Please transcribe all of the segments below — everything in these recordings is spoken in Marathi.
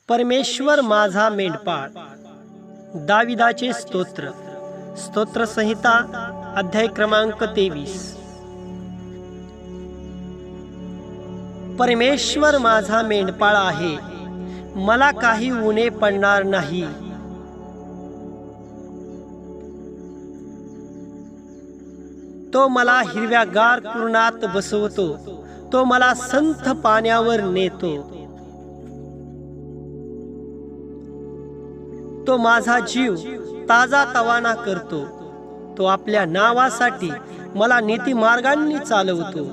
परमेश्वर माझा मेंढपाळ. दाविदाचे स्तोत्र. स्तोत्र संहिता अध्याय क्रमांक 23. परमेश्वर माझा मेंढपाळ आहे, मला काही उणे पडणार नाही. तो मला हिरव्यागार कुरणात बसवतो, तो मला संथ पाण्यावर नेतो. तो माझा जीव ताजा तवाना करतो, तो आपल्या नावासाठी मला नीती मार्गांनी चालवतो.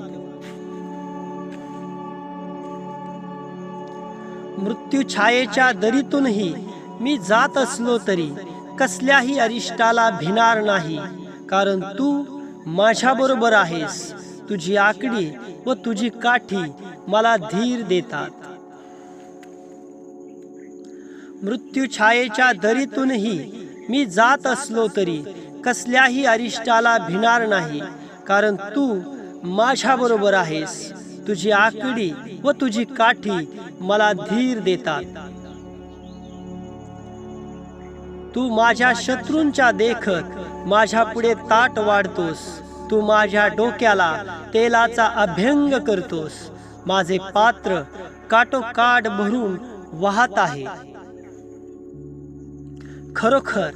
मृत्यू छायेच्या दरीतूनही मी जात असलो तरी कसल्याही अरिष्टाला भिणार नाही, कारण तू माझ्या बरोबर आहेस. तुझी आकडी व तुझी काठी मला धीर देतात. मृत्यू छायेच्या दरीतूनही मी जात असलो तरी कसल्याही अरिष्टाला भिणार नाही, कारण तू माझ्या बरोबर आहेस. तुझी आकडी व तुझी काठी मला धीर देतात. तू माझ्या शत्रूंच्या देखत माझ्या पुढे ताट वाढतोस. तू माझ्या डोक्याला तेलाचा अभ्यंग करतोस. माझे पात्र काठोकाठ भरून वाहत आहे. खरोखर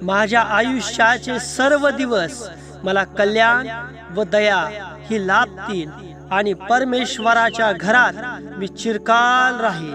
माझ्या आयुष्याचे सर्व दिवस मला कल्याण व दया ही लाभतील आणि परमेश्वराच्या घरात मी चिरकाल राहील.